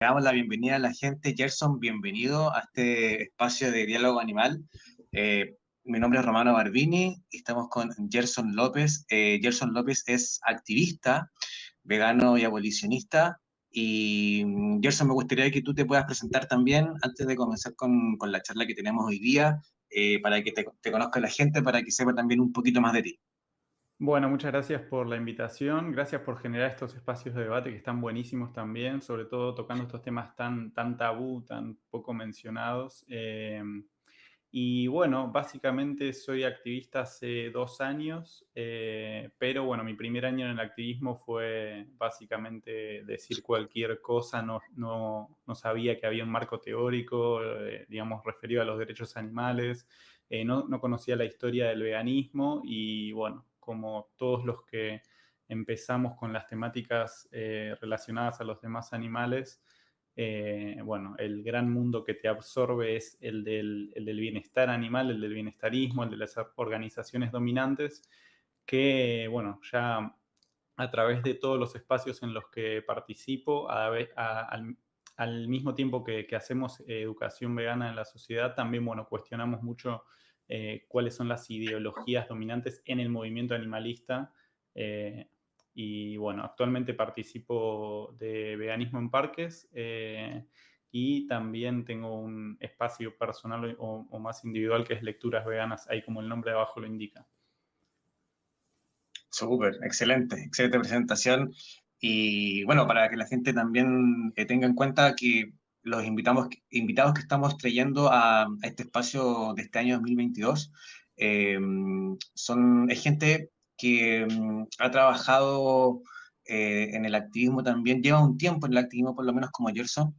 Damos la bienvenida a la gente. Gerson, bienvenido a este espacio de diálogo animal. Mi nombre es Romano Barbini y estamos con Gerson López. Gerson López es activista, vegano y abolicionista. Y Gerson, me gustaría que tú te puedas presentar también antes de comenzar con la charla que tenemos hoy día, para que te conozca la gente, para que sepa también un poquito más de ti. Bueno, muchas gracias por la invitación, gracias por generar estos espacios de debate que están buenísimos también, sobre todo tocando estos temas tan tabú, tan poco mencionados. Y bueno, básicamente soy activista hace 2 años, pero bueno, mi primer año en el activismo fue básicamente decir cualquier cosa, no sabía que había un marco teórico, digamos, referido a los derechos animales, no conocía la historia del veganismo y bueno, como todos los que empezamos con las temáticas relacionadas a los demás animales, bueno, el gran mundo que te absorbe es el del bienestar animal, el del bienestarismo, el de las organizaciones dominantes, que, bueno, ya a través de todos los espacios en los que participo, al mismo tiempo que hacemos educación vegana en la sociedad, también, bueno, cuestionamos mucho cuáles son las ideologías dominantes en el movimiento animalista. eh, y bueno, actualmente participo de Veganismo en Parques, y también tengo un espacio personal o más individual que es Lecturas Veganas, ahí como el nombre de abajo lo indica. Súper, excelente presentación. Y bueno, para que la gente también tenga en cuenta que los invitados que estamos trayendo a este espacio de este año 2022 eh, es gente que ha trabajado en el activismo también, lleva un tiempo en el activismo, por lo menos como Gerson,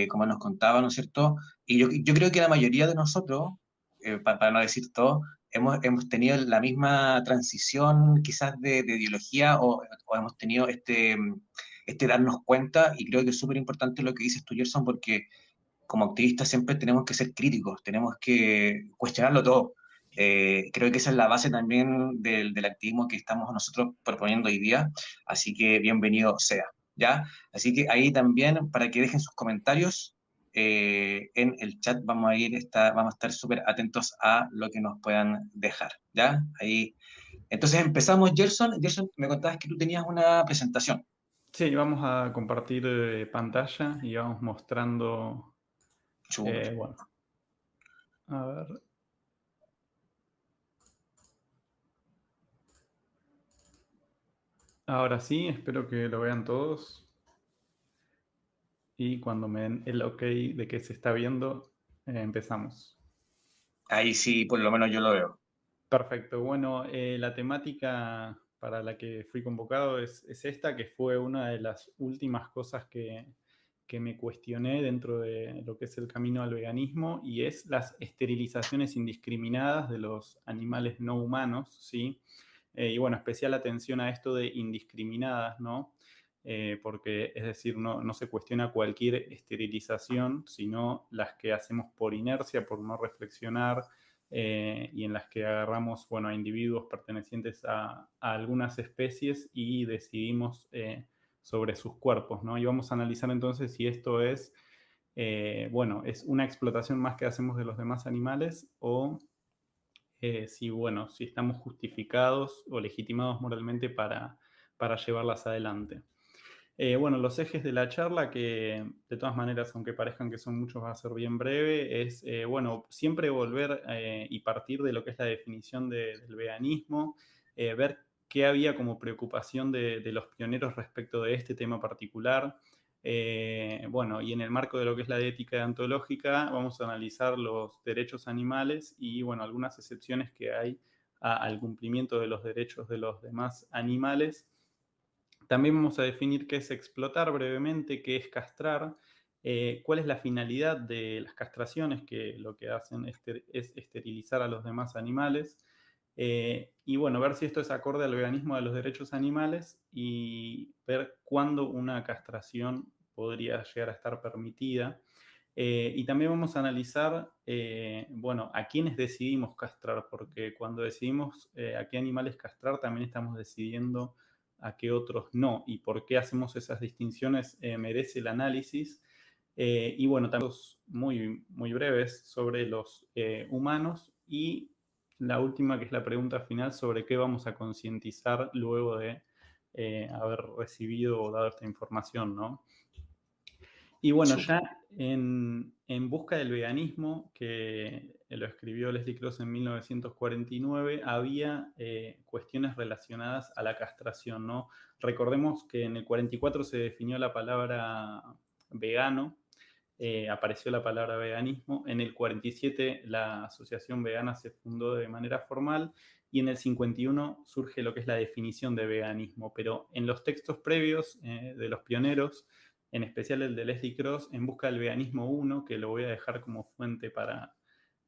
como nos contaba, ¿no es cierto? Y yo creo que la mayoría de nosotros, para no decir todo, hemos tenido la misma transición quizás de ideología o hemos tenido este darnos cuenta, y creo que es súper importante lo que dices tú, Gerson, porque como activistas siempre tenemos que ser críticos, tenemos que cuestionarlo todo. Creo que esa es la base también del activismo que estamos nosotros proponiendo hoy día, así que bienvenido sea, ¿ya? Así que ahí también, para que dejen sus comentarios en el chat, vamos a estar súper atentos a lo que nos puedan dejar, ¿ya? Ahí. Entonces empezamos, Gerson. Gerson, me contabas que tú tenías una presentación. Sí, vamos a compartir pantalla y vamos mostrando, Súper. bueno, a ver, ahora sí, espero que lo vean todos y cuando me den el ok de que se está viendo, empezamos. Ahí sí, por lo menos yo lo veo. Perfecto, bueno, la temática para la que fui convocado es esta, que fue una de las últimas cosas que me cuestioné dentro de lo que es el camino al veganismo, y es las esterilizaciones indiscriminadas de los animales no humanos, ¿sí? Y bueno, especial atención a esto de indiscriminadas, ¿no? Porque, es decir, no se cuestiona cualquier esterilización, sino las que hacemos por inercia, por no reflexionar, y en las que agarramos, bueno, a individuos pertenecientes a algunas especies y decidimos sobre sus cuerpos, ¿no? Y vamos a analizar entonces si esto es, bueno, es una explotación más que hacemos de los demás animales, o si, bueno, si estamos justificados o legitimados moralmente para llevarlas adelante. Bueno, los ejes de la charla, que de todas maneras, aunque parezcan que son muchos, va a ser bien breve, es, bueno, siempre volver y partir de lo que es la definición del veganismo, ver qué había como preocupación de los pioneros respecto de este tema particular. Bueno, y en el marco de lo que es la ética deontológica, vamos a analizar los derechos animales y, bueno, algunas excepciones que hay al cumplimiento de los derechos de los demás animales. También vamos a definir qué es explotar brevemente, qué es castrar, cuál es la finalidad de las castraciones, que lo que hacen es esterilizar a los demás animales, y bueno, ver si esto es acorde al veganismo de los derechos animales y ver cuándo una castración podría llegar a estar permitida. Y también vamos a analizar, bueno, a quiénes decidimos castrar, porque cuando decidimos a qué animales castrar, también estamos decidiendo a qué otros no. Y por qué hacemos esas distinciones merece el análisis. Y bueno, también muy, muy breves sobre los humanos y la última, que es la pregunta final, sobre qué vamos a concientizar luego de haber recibido o dado esta información, ¿no? Y bueno, Súper. ya en busca del veganismo, que lo escribió Leslie Cross en 1949, había cuestiones relacionadas a la castración, ¿no? Recordemos que en el 44 se definió la palabra vegano, apareció la palabra veganismo. En el 47 la Asociación Vegana se fundó de manera formal y en el 51 surge lo que es la definición de veganismo. Pero en los textos previos de los pioneros, en especial el de Leslie Cross, En busca del veganismo 1, que lo voy a dejar como fuente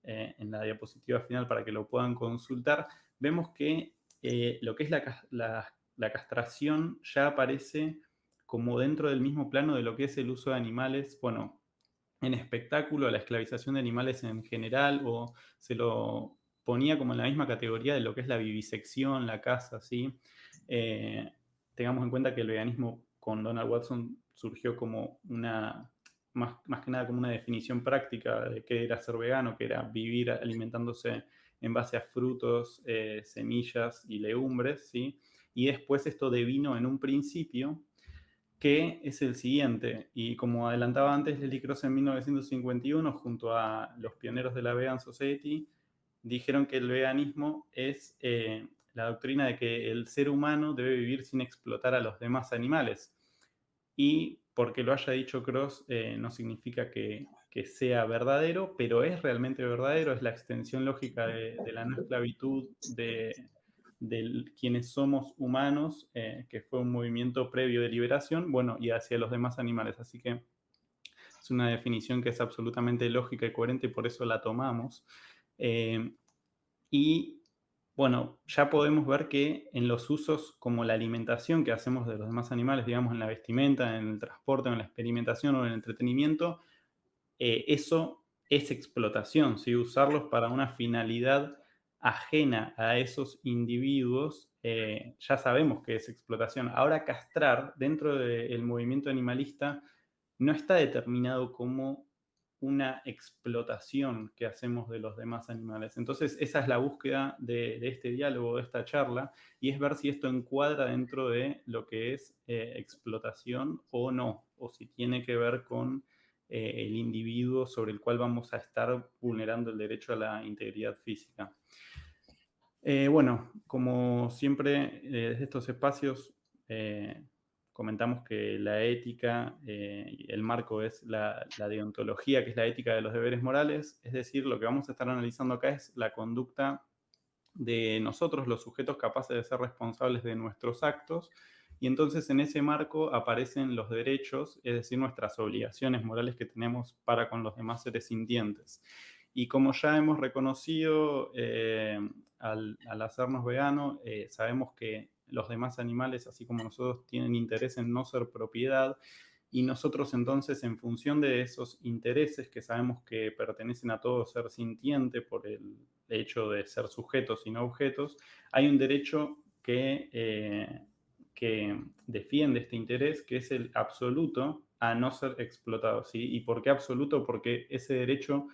en la diapositiva final para que lo puedan consultar, vemos que lo que es la castración ya aparece como dentro del mismo plano de lo que es el uso de animales, bueno, en espectáculo, a la esclavización de animales en general, o se lo ponía como en la misma categoría de lo que es la vivisección, la caza, ¿sí? Eh, Tengamos en cuenta que el veganismo con Donald Watson surgió como más que nada como una definición práctica de qué era ser vegano, que era vivir alimentándose en base a frutos, semillas y legumbres, ¿sí? Y después esto devino en un principio que es el siguiente, y como adelantaba antes Leslie Cross en 1951, junto a los pioneros de la Vegan Society, dijeron que el veganismo es la doctrina de que el ser humano debe vivir sin explotar a los demás animales. Y porque lo haya dicho Cross no significa que sea verdadero, pero es realmente verdadero, es la extensión lógica de la no esclavitud de quienes somos humanos, que fue un movimiento previo de liberación, bueno, y hacia los demás animales. Así que es una definición que es absolutamente lógica y coherente y por eso la tomamos. Y bueno, ya podemos ver que en los usos como la alimentación que hacemos de los demás animales, digamos en la vestimenta, en el transporte, en la experimentación o en el entretenimiento, eso es explotación, ¿sí? Usarlos para una finalidad ajena a esos individuos, ya sabemos que es explotación. Ahora, castrar dentro del movimiento animalista no está determinado como una explotación que hacemos de los demás animales. Entonces, esa es la búsqueda de este diálogo, de esta charla, y es ver si esto encuadra dentro de lo que es explotación o no, o si tiene que ver con el individuo sobre el cual vamos a estar vulnerando el derecho a la integridad física. Bueno, como siempre, desde estos espacios comentamos que la ética, el marco es la deontología, que es la ética de los deberes morales, es decir, lo que vamos a estar analizando acá es la conducta de nosotros, los sujetos capaces de ser responsables de nuestros actos, y entonces en ese marco aparecen los derechos, es decir, nuestras obligaciones morales que tenemos para con los demás seres sintientes. Y como ya hemos reconocido al hacernos veganos, sabemos que los demás animales, así como nosotros, tienen interés en no ser propiedad, y nosotros entonces, en función de esos intereses que sabemos que pertenecen a todo ser sintiente por el hecho de ser sujetos y no objetos, hay un derecho que defiende este interés, que es el absoluto a no ser explotado, ¿sí? ¿Y por qué absoluto? Porque ese derecho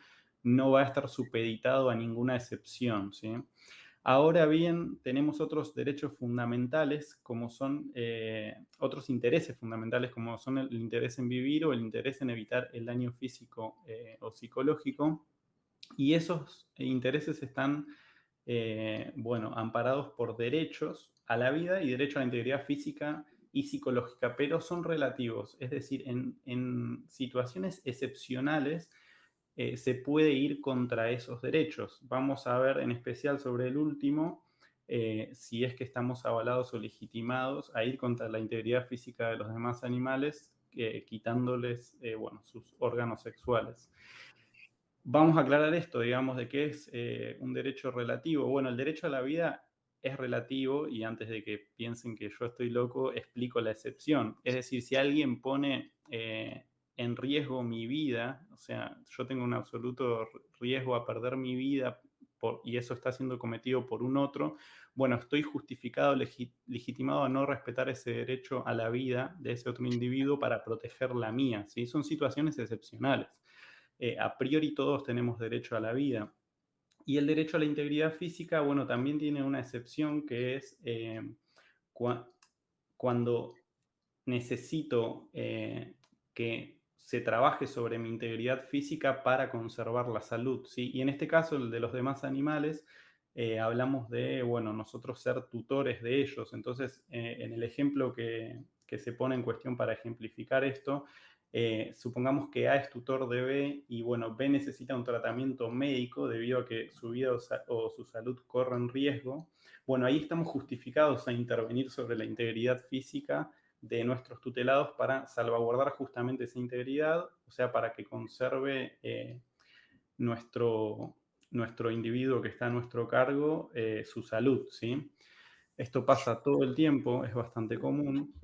no va a estar supeditado a ninguna excepción, ¿sí? Ahora bien, tenemos otros derechos fundamentales, como son otros intereses fundamentales, como son el interés en vivir o el interés en evitar el daño físico o psicológico. Y esos intereses están, bueno, amparados por derechos a la vida y derecho a la integridad física y psicológica, pero son relativos. Es decir, en situaciones excepcionales, se puede ir contra esos derechos. Vamos a ver en especial sobre el último, si es que estamos avalados o legitimados a ir contra la integridad física de los demás animales, quitándoles bueno, sus órganos sexuales. Vamos a aclarar esto, digamos, de qué es un derecho relativo. Bueno, el derecho a la vida es relativo y antes de que piensen que yo estoy loco, explico la excepción. Es decir, si alguien pone en riesgo mi vida, o sea, yo tengo un absoluto riesgo a perder mi vida y eso está siendo cometido por un otro, bueno, estoy justificado, legitimado a no respetar ese derecho a la vida de ese otro individuo para proteger la mía, ¿sí? Son situaciones excepcionales. A priori todos tenemos derecho a la vida. Y el derecho a la integridad física, bueno, también tiene una excepción que es cuando necesito que se trabaje sobre mi integridad física para conservar la salud, ¿sí? Y en este caso, el de los demás animales, hablamos de, bueno, nosotros ser tutores de ellos. Entonces, en el ejemplo que se pone en cuestión para ejemplificar esto, supongamos que A es tutor de B y, bueno, B necesita un tratamiento médico debido a que su vida o su salud corren riesgo. Bueno, ahí estamos justificados a intervenir sobre la integridad física de nuestros tutelados para salvaguardar justamente esa integridad, o sea, para que conserve nuestro individuo que está a nuestro cargo su salud, ¿sí? Esto pasa todo el tiempo, es bastante común.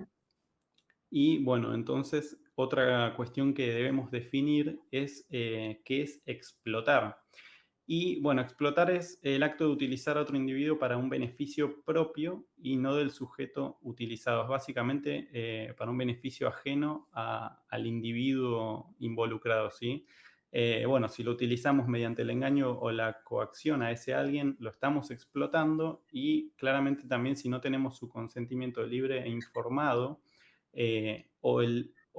Y bueno, entonces otra cuestión que debemos definir es qué es explotar. Y bueno, explotar es el acto de utilizar a otro individuo para un beneficio propio y no del sujeto utilizado. Es básicamente para un beneficio ajeno al individuo involucrado, ¿sí? Bueno, si lo utilizamos mediante el engaño o la coacción a ese alguien, lo estamos explotando y claramente también si no tenemos su consentimiento libre e informado,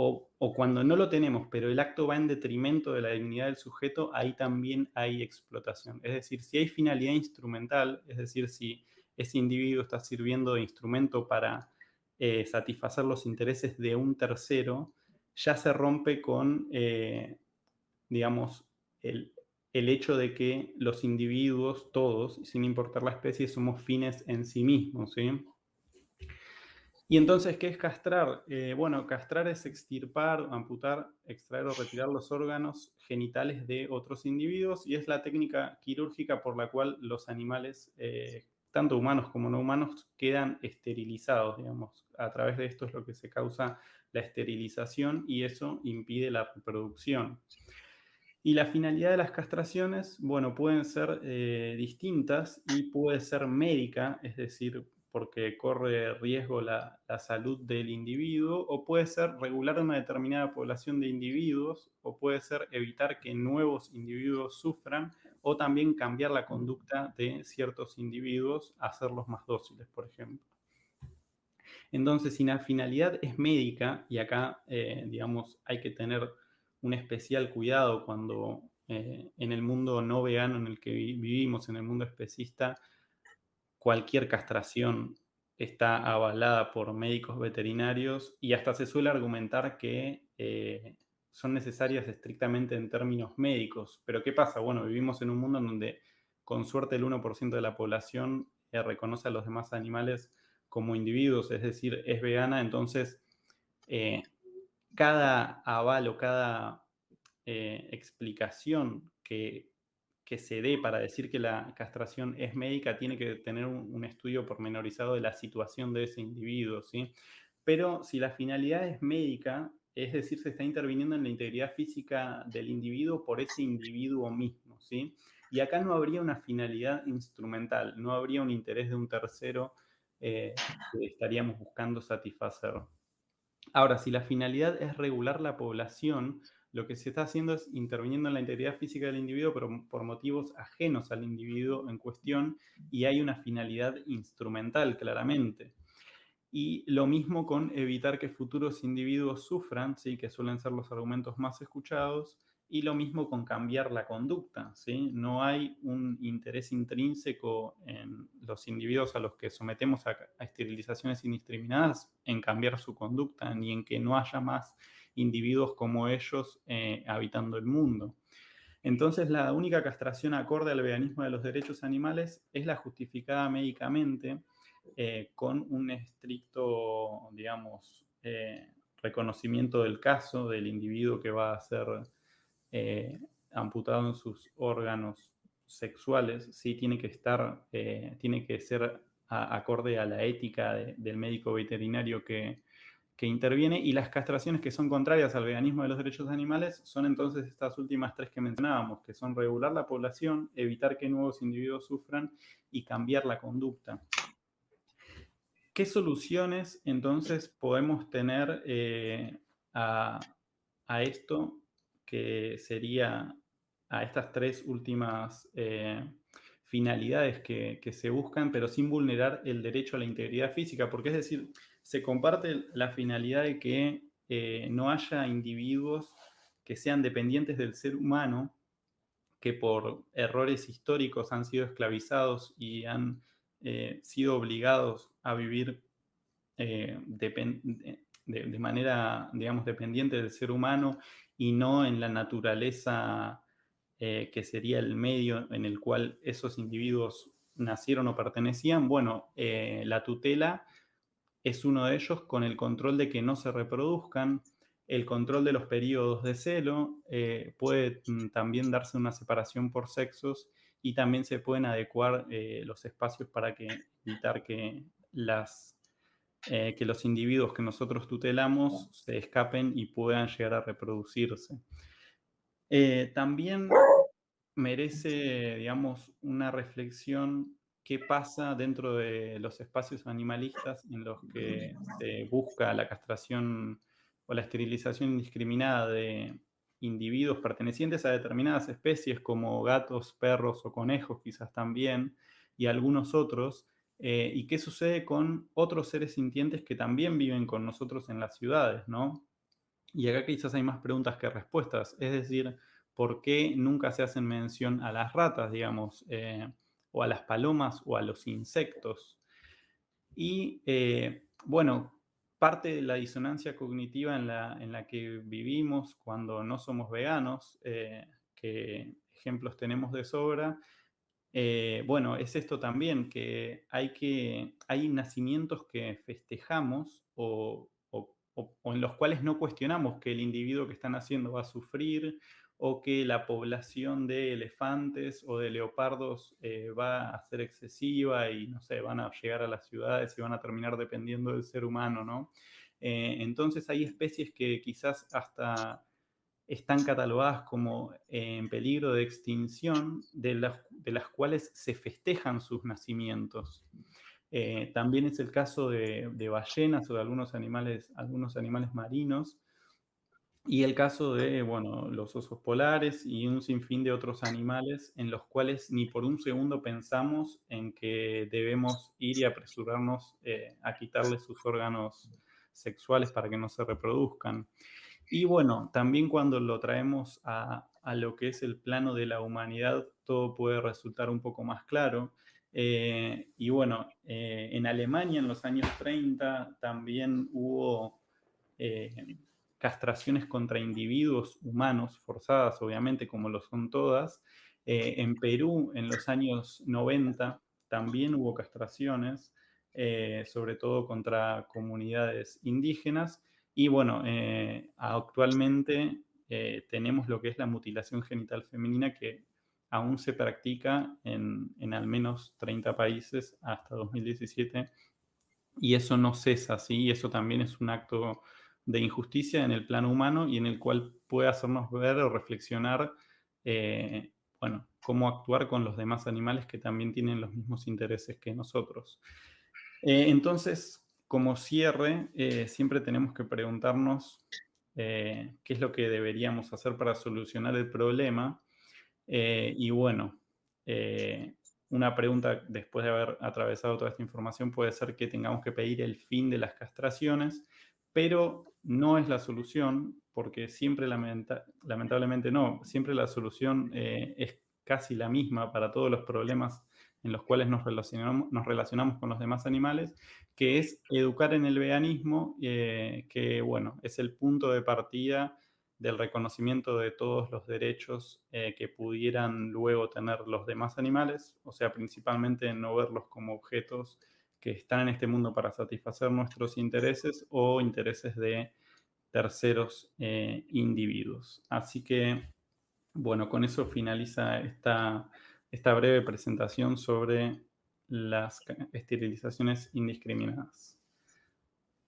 o cuando no lo tenemos, pero el acto va en detrimento de la dignidad del sujeto, ahí también hay explotación. Es decir, si hay finalidad instrumental, es decir, si ese individuo está sirviendo de instrumento para satisfacer los intereses de un tercero, ya se rompe con, digamos, el hecho de que los individuos, todos, sin importar la especie, somos fines en sí mismos, ¿sí? Y entonces, ¿qué es castrar? Bueno, castrar es extirpar, amputar, extraer o retirar los órganos genitales de otros individuos y es la técnica quirúrgica por la cual los animales, tanto humanos como no humanos, quedan esterilizados, digamos. A través de esto es lo que se causa la esterilización y eso impide la reproducción. Y la finalidad de las castraciones, bueno, pueden ser distintas y puede ser médica, es decir, porque corre riesgo la salud del individuo, o puede ser regular una determinada población de individuos, o puede ser evitar que nuevos individuos sufran, o también cambiar la conducta de ciertos individuos, hacerlos más dóciles, por ejemplo. Entonces, si la finalidad es médica, y acá, digamos, hay que tener un especial cuidado cuando en el mundo no vegano en el que vivimos, en el mundo especista, cualquier castración está avalada por médicos veterinarios y hasta se suele argumentar que son necesarias estrictamente en términos médicos. Pero ¿qué pasa? Bueno, vivimos en un mundo en donde con suerte el 1% de la población reconoce a los demás animales como individuos, es decir, es vegana, entonces cada aval o cada explicación que se dé para decir que la castración es médica tiene que tener un estudio pormenorizado de la situación de ese individuo, ¿sí? Pero si la finalidad es médica, es decir, se está interviniendo en la integridad física del individuo por ese individuo mismo, ¿sí? Y acá no habría una finalidad instrumental, no habría un interés de un tercero que estaríamos buscando satisfacer. Ahora, si la finalidad es regular la población, lo que se está haciendo es interviniendo en la integridad física del individuo, pero por motivos ajenos al individuo en cuestión, y hay una finalidad instrumental, claramente. Y lo mismo con evitar que futuros individuos sufran, ¿sí? Que suelen ser los argumentos más escuchados, y lo mismo con cambiar la conducta, ¿sí? No hay un interés intrínseco en los individuos a los que sometemos a esterilizaciones indiscriminadas en cambiar su conducta, ni en que no haya más individuos como ellos habitando el mundo. Entonces, la única castración acorde al veganismo de los derechos animales es la justificada médicamente, con un estricto, digamos, reconocimiento del caso del individuo que va a ser amputado en sus órganos sexuales. Sí, tiene que estar, tiene que ser acorde a la ética del médico veterinario que que interviene, y las castraciones que son contrarias al veganismo de los derechos animales son entonces estas últimas tres que mencionábamos, que son regular la población, evitar que nuevos individuos sufran y cambiar la conducta. ¿Qué soluciones entonces podemos tener a esto, que sería a estas tres últimas finalidades que se buscan, pero sin vulnerar el derecho a la integridad física? Porque es decir, se comparte la finalidad de que no haya individuos que sean dependientes del ser humano, que por errores históricos han sido esclavizados y han sido obligados a vivir de manera, digamos, dependiente del ser humano y no en la naturaleza que sería el medio en el cual esos individuos nacieron o pertenecían. Bueno, la tutela es uno de ellos, con el control de que no se reproduzcan, el control de los periodos de celo, puede también darse una separación por sexos, y también se pueden adecuar los espacios para evitar que los individuos que nosotros tutelamos se escapen y puedan llegar a reproducirse. También merece, digamos, una reflexión: qué pasa dentro de los espacios animalistas en los que se busca la castración o la esterilización indiscriminada de individuos pertenecientes a determinadas especies, como gatos, perros o conejos quizás también, y algunos otros. ¿Y qué sucede con otros seres sintientes que también viven con nosotros en las ciudades, ¿no? Y acá quizás hay más preguntas que respuestas. Es decir, ¿por qué nunca se hacen mención a las ratas, digamos, o a las palomas o a los insectos? Y bueno, parte de la disonancia cognitiva en la que vivimos cuando no somos veganos, que ejemplos tenemos de sobra, bueno, es esto también, que hay nacimientos que festejamos o en los cuales no cuestionamos que el individuo que está naciendo va a sufrir, o que la población de elefantes o de leopardos va a ser excesiva y, no sé, van a llegar a las ciudades y van a terminar dependiendo del ser humano, ¿no? Entonces hay especies que quizás hasta están catalogadas como en peligro de extinción, de las cuales se festejan sus nacimientos. También es el caso de ballenas o de algunos animales marinos, y el caso de, bueno, los osos polares y un sinfín de otros animales en los cuales ni por un segundo pensamos en que debemos ir y apresurarnos a quitarles sus órganos sexuales para que no se reproduzcan. Y bueno, también cuando lo traemos a lo que es el plano de la humanidad, todo puede resultar un poco más claro. Y bueno, en Alemania en los años 30 también hubo eh, castraciones contra individuos humanos, forzadas obviamente, como lo son todas. En Perú en los años 90 también hubo castraciones, sobre todo contra comunidades indígenas. Y bueno, actualmente tenemos lo que es la mutilación genital femenina, que aún se practica en al menos 30 países hasta 2017, y eso no cesa, ¿sí? Y eso también es un acto de injusticia en el plano humano y en el cual puede hacernos ver o reflexionar, bueno, cómo actuar con los demás animales que también tienen los mismos intereses que nosotros. Entonces, como cierre, siempre tenemos que preguntarnos qué es lo que deberíamos hacer para solucionar el problema. Y bueno, una pregunta después de haber atravesado toda esta información puede ser que tengamos que pedir el fin de las castraciones, pero no es la solución, porque siempre, lamentablemente no, siempre la solución es casi la misma para todos los problemas en los cuales nos relacionamos con los demás animales, que es educar en el veganismo, que bueno, es el punto de partida del reconocimiento de todos los derechos que pudieran luego tener los demás animales, o sea, principalmente no verlos como objetos que están en este mundo para satisfacer nuestros intereses o intereses de terceros individuos. Así que, bueno, con eso finaliza esta breve presentación sobre las esterilizaciones indiscriminadas.